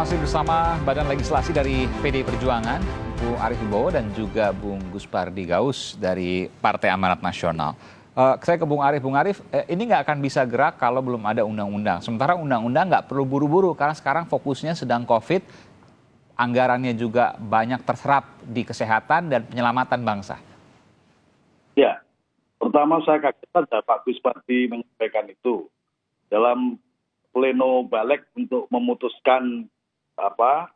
Masih bersama Badan Legislasi dari PDI Perjuangan, Bung Arief Wibowo dan juga Bung Guspardi Gaus dari Partai Amanat Nasional. Saya ke Bung Arief, ini nggak akan bisa gerak kalau belum ada undang-undang. Sementara undang-undang nggak perlu buru-buru karena sekarang fokusnya sedang COVID, anggarannya juga banyak terserap di kesehatan dan penyelamatan bangsa. Ya, pertama saya kaget saja Pak Guspardi menyampaikan itu dalam pleno balik untuk memutuskan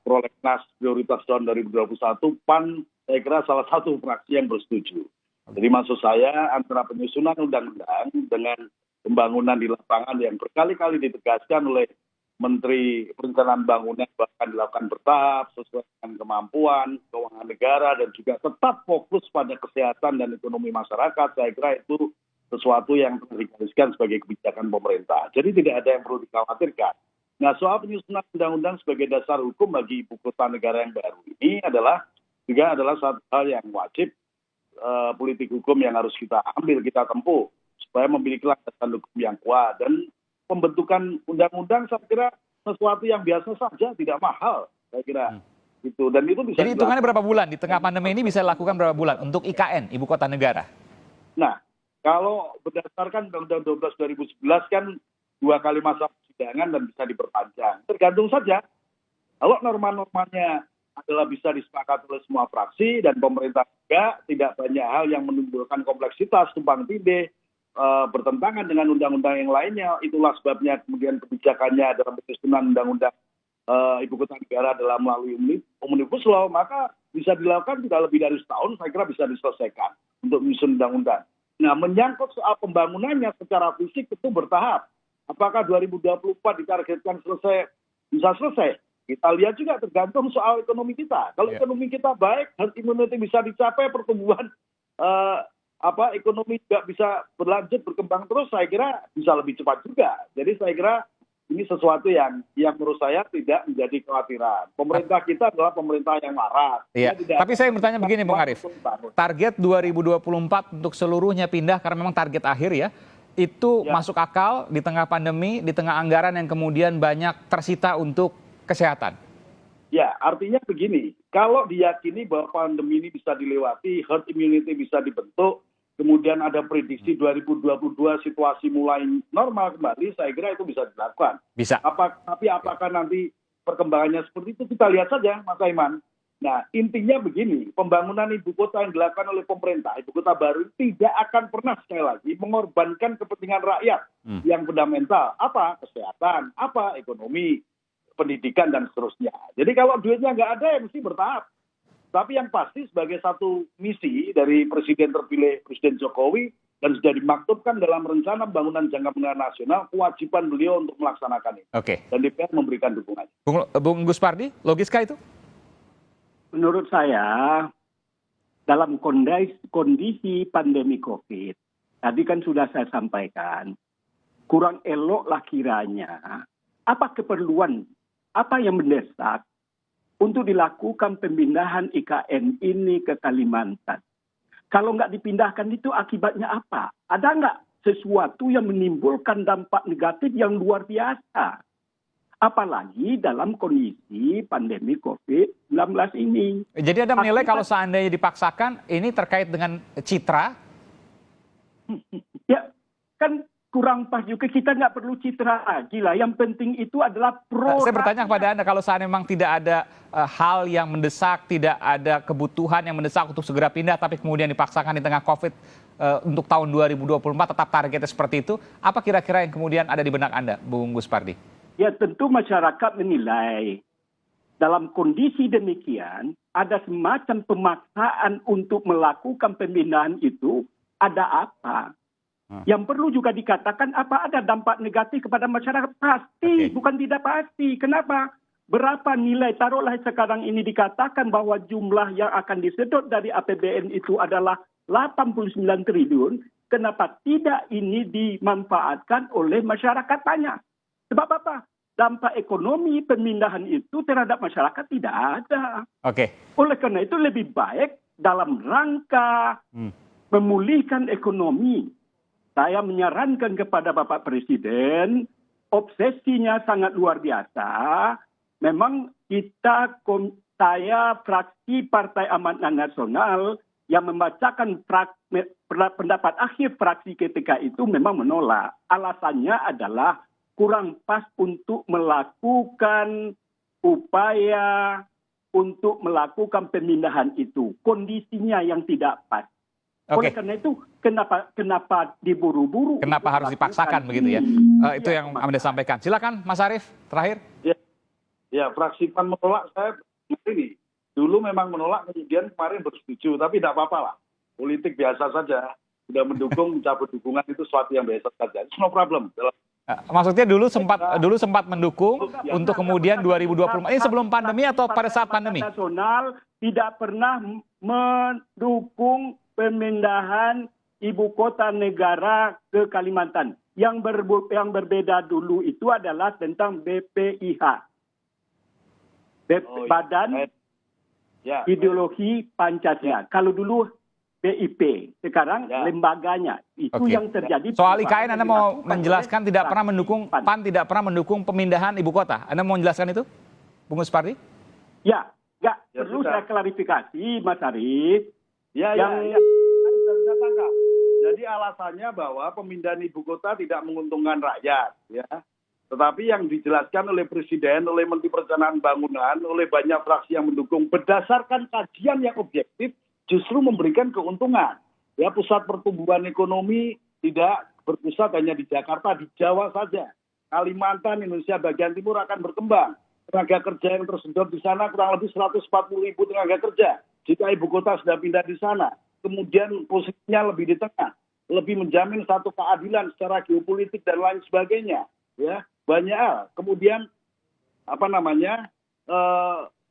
prolegnas prioritas tahun 2021, PAN saya kira salah satu fraksi yang bersetuju. Jadi maksud saya antara penyusunan undang-undang dengan pembangunan di lapangan yang berkali-kali ditegaskan oleh Menteri Perencanaan Bangunan bahkan dilakukan bertahap sesuai dengan kemampuan keuangan negara dan juga tetap fokus pada kesehatan dan ekonomi masyarakat, saya kira itu sesuatu yang digariskan sebagai kebijakan pemerintah. Jadi tidak ada yang perlu dikhawatirkan. Nah, soal penyusunan undang-undang sebagai dasar hukum bagi ibu kota negara yang baru ini adalah satu hal yang wajib politik hukum yang harus kita ambil, kita tempuh supaya memiliki landasan hukum yang kuat. Dan pembentukan undang-undang saya kira sesuatu yang biasa saja, tidak mahal, saya kira. Itu. Dan itu bisa. Jadi hitungannya berapa bulan? Di tengah pandemi ini bisa dilakukan berapa bulan untuk IKN, ibu kota negara? Nah, kalau berdasarkan Undang-Undang 12 2011 kan 2 kali masa persidangan dan bisa diperpanjang. Tergantung saja. Kalau norma-normanya adalah bisa disepakati oleh semua fraksi dan pemerintah juga, tidak banyak hal yang menimbulkan kompleksitas, tumpang tindih, bertentangan dengan undang-undang yang lainnya. Itulah sebabnya kemudian kebijakannya dalam penyusunan undang-undang ibu kota negara adalah melalui Omnibus Law, maka bisa dilakukan tidak lebih dari setahun, saya kira bisa diselesaikan untuk menyusun undang-undang. Nah, menyangkut soal pembangunannya secara fisik itu bertahap. Apakah 2024 ditargetkan selesai? Bisa selesai. Kita lihat juga tergantung soal ekonomi kita. Kalau ekonomi kita baik, herd immunity bisa dicapai, pertumbuhan ekonomi juga bisa berlanjut, berkembang terus, saya kira bisa lebih cepat juga. Jadi saya kira ini sesuatu yang menurut saya tidak menjadi kekhawatiran. Pemerintah kita adalah pemerintah yang waras. Iya. Tapi saya bertanya begini, Bung Arief. Target 2024 untuk seluruhnya pindah karena memang target akhir ya. Itu masuk akal di tengah pandemi, di tengah anggaran yang kemudian banyak tersita untuk kesehatan. Ya, artinya begini. Kalau diyakini bahwa pandemi ini bisa dilewati, herd immunity bisa dibentuk, kemudian ada prediksi 2022 situasi mulai normal kembali, saya kira itu bisa dilakukan. Bisa. Tapi apakah nanti perkembangannya seperti itu, kita lihat saja, Mas Aiman. Nah, intinya begini, pembangunan ibu kota yang dilakukan oleh pemerintah, ibu kota baru tidak akan pernah sekali lagi mengorbankan kepentingan rakyat yang fundamental. Apa? Kesehatan, apa? Ekonomi, pendidikan, dan seterusnya. Jadi kalau duitnya nggak ada, ya mesti bertahap. Tapi yang pasti sebagai satu misi dari Presiden terpilih, Presiden Jokowi, dan sudah dimaktubkan dalam rencana pembangunan jangka menengah nasional, kewajiban beliau untuk melaksanakan itu. Oke. Dan DPR memberikan dukungan. Bung Guspardi, logiskah itu? Menurut saya, dalam kondisi pandemi COVID, tadi kan sudah saya sampaikan, kurang eloklah kiranya apa keperluan, apa yang mendesak untuk dilakukan pemindahan IKN ini ke Kalimantan. Kalau nggak dipindahkan itu akibatnya apa? Ada nggak sesuatu yang menimbulkan dampak negatif yang luar biasa? Apalagi dalam kondisi pandemi COVID-19 ini. Jadi Anda menilai kalau seandainya dipaksakan, ini terkait dengan citra? Ya, kan kurang pas juga, kita nggak perlu citra lagi lah. Yang penting itu adalah Saya bertanya kepada Anda, kalau seandainya memang tidak ada hal yang mendesak, tidak ada kebutuhan yang mendesak untuk segera pindah, tapi kemudian dipaksakan di tengah COVID untuk tahun 2024, tetap targetnya seperti itu, apa kira-kira yang kemudian ada di benak Anda, Bung Guspardi? Ya, tentu masyarakat menilai dalam kondisi demikian ada semacam pemaksaan untuk melakukan pemindahan itu, ada apa? Yang perlu juga dikatakan, apa ada dampak negatif kepada masyarakat? Pasti, bukan tidak pasti. Kenapa? Berapa nilai, taruhlah sekarang ini dikatakan bahwa jumlah yang akan disedot dari APBN itu adalah 89 triliun. Kenapa tidak ini dimanfaatkan oleh masyarakat banyak? Sebab apa? Dampak ekonomi pemindahan itu terhadap masyarakat tidak ada. Oleh karena itu lebih baik dalam rangka memulihkan ekonomi. Saya menyarankan kepada Bapak Presiden, obsesinya sangat luar biasa, memang saya fraksi Partai Amanat Nasional yang membacakan pendapat akhir fraksi ketika itu memang menolak. Alasannya adalah kurang pas untuk melakukan upaya untuk melakukan pemindahan itu. Kondisinya yang tidak pas. Oleh karena itu, kenapa diburu-buru? Kenapa harus dipaksakan begitu ya? Itu yang Anda sampaikan. Silakan Mas Arief, terakhir. Ya, fraksi PAN menolak, saya ini. Dulu memang menolak, kemudian kemarin bersetuju, tapi tidak apa-apa lah. Politik biasa saja. Sudah mendukung, mencabut dukungan itu sesuatu yang biasa saja. It's no problem. Maksudnya dulu sempat mendukung untuk kemudian 2024. Ini sebelum pandemi atau pada saat pandemi? Nasional tidak pernah mendukung pemindahan ibu kota negara ke Kalimantan. Yang berbeda dulu itu adalah tentang BPIH. Badan Ideologi Pancasila. Kalau dulu BIP, sekarang lembaganya. Itu yang terjadi. Soal IKN Anda mau menjelaskan tidak pernah mendukung, PAN tidak pernah mendukung pemindahan ibu kota. Anda mau menjelaskan itu, Bung Gus Pardi? Ya, perlu saya klarifikasi, Mas Arief. Saya tangkap. Jadi alasannya bahwa pemindahan ibu kota tidak menguntungkan rakyat, ya. Tetapi yang dijelaskan oleh Presiden, oleh Menteri Perencanaan Bangunan, oleh banyak fraksi yang mendukung berdasarkan kajian yang objektif justru memberikan keuntungan. Ya, pusat pertumbuhan ekonomi tidak berpusat hanya di Jakarta, di Jawa saja. Kalimantan, Indonesia bagian timur akan berkembang. Tenaga kerja yang tersedot di sana kurang lebih 140.000 tenaga kerja. Jika ibu kota sudah pindah di sana, kemudian posisinya lebih di tengah, lebih menjamin satu keadilan secara geopolitik dan lain sebagainya. Ya, banyak hal. Kemudian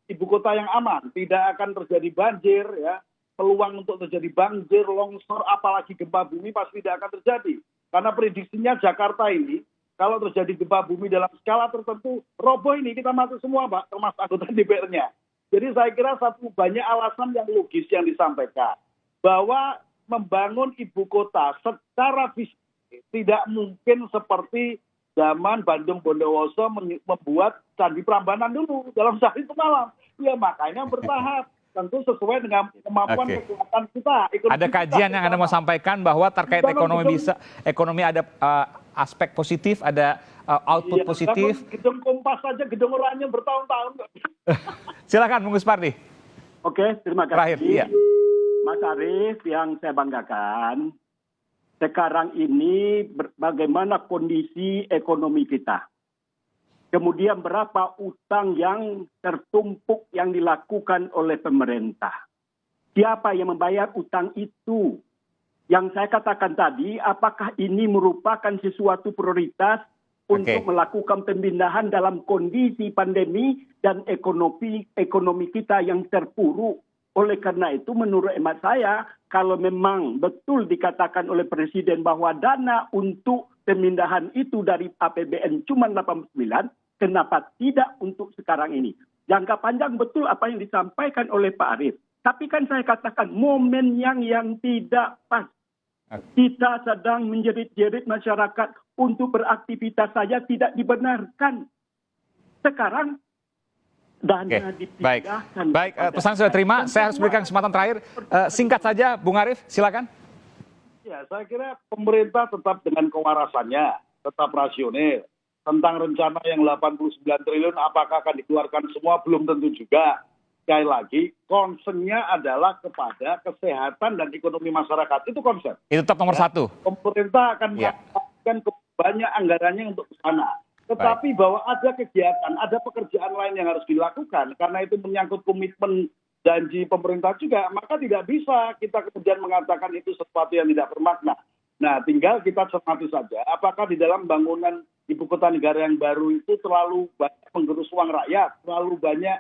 ibu kota yang aman, tidak akan terjadi banjir, ya. Peluang untuk terjadi banjir, longsor, apalagi gempa bumi pasti tidak akan terjadi. Karena prediksinya Jakarta ini, kalau terjadi gempa bumi dalam skala tertentu, roboh ini kita mati semua, Pak, termasuk anggota DPR-nya. Jadi saya kira banyak alasan yang logis yang disampaikan. Bahwa membangun ibu kota secara fisik tidak mungkin seperti zaman Bandung Bondowoso membuat Candi Prambanan dulu dalam sehari semalam. Ya makanya bertahap. Tentu sesuai dengan kemampuan kekuatan kita. Ada kajian yang Anda mau sampaikan bahwa terkait ekonomi ada aspek positif, ada output positif. Gedung Kompas saja, gedung orangnya bertahun-tahun. Silakan Bung Gus Pardi. Oke, terima kasih. Terakhir, iya. Mas Arief, yang saya banggakan, sekarang ini bagaimana kondisi ekonomi kita. Kemudian berapa utang yang tertumpuk yang dilakukan oleh pemerintah. Siapa yang membayar utang itu? Yang saya katakan tadi, apakah ini merupakan sesuatu prioritas untuk melakukan pemindahan dalam kondisi pandemi dan ekonomi kita yang terpuruk. Oleh karena itu menurut hemat saya, kalau memang betul dikatakan oleh Presiden bahwa dana untuk pemindahan itu dari APBN cuma 89, kenapa tidak untuk sekarang ini? Jangka panjang betul apa yang disampaikan oleh Pak Arief. Tapi kan saya katakan momen yang tidak pas. Kita sedang menjerit-jerit masyarakat untuk beraktivitas saja tidak dibenarkan. Sekarang dana dipindahkan. Baik, pesan sudah terima. Saya harus berikan kesempatan terakhir. Singkat saja, Bung Arief, silakan. Ya, saya kira pemerintah tetap dengan kewarasannya, tetap rasional. Tentang rencana yang 89 triliun, apakah akan dikeluarkan semua? Belum tentu juga. Sekali lagi, concern-nya adalah kepada kesehatan dan ekonomi masyarakat. Itu concern. Itu tetap nomor satu. Pemerintah akan melakukan banyak anggarannya untuk ke sana. Tetapi bahwa ada kegiatan, ada pekerjaan lain yang harus dilakukan, karena itu menyangkut komitmen janji pemerintah juga, maka tidak bisa kita kemudian mengatakan itu sesuatu yang tidak bermakna. Nah, tinggal kita cermati saja, apakah di dalam bangunan ibu kota negara yang baru itu terlalu banyak menggerus uang rakyat, terlalu banyak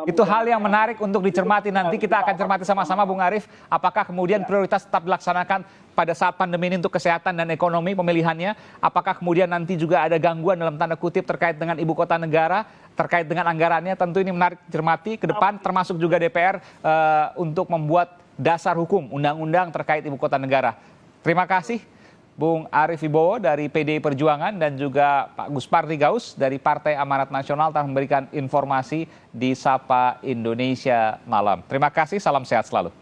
itu hal yang menarik untuk dicermati. Nanti kita akan cermati sama-sama, Bung Arief. Apakah kemudian prioritas tetap dilaksanakan pada saat pandemi ini untuk kesehatan dan ekonomi pemilihannya? Apakah kemudian nanti juga ada gangguan dalam tanda kutip terkait dengan ibu kota negara, terkait dengan anggarannya? Tentu ini menarik dicermati ke depan, termasuk juga DPR untuk membuat dasar hukum, undang-undang terkait ibu kota negara. Terima kasih Bung Arief Wibowo dari PDI Perjuangan dan juga Pak Guspardi Gaus dari Partai Amanat Nasional telah memberikan informasi di Sapa Indonesia Malam. Terima kasih, salam sehat selalu.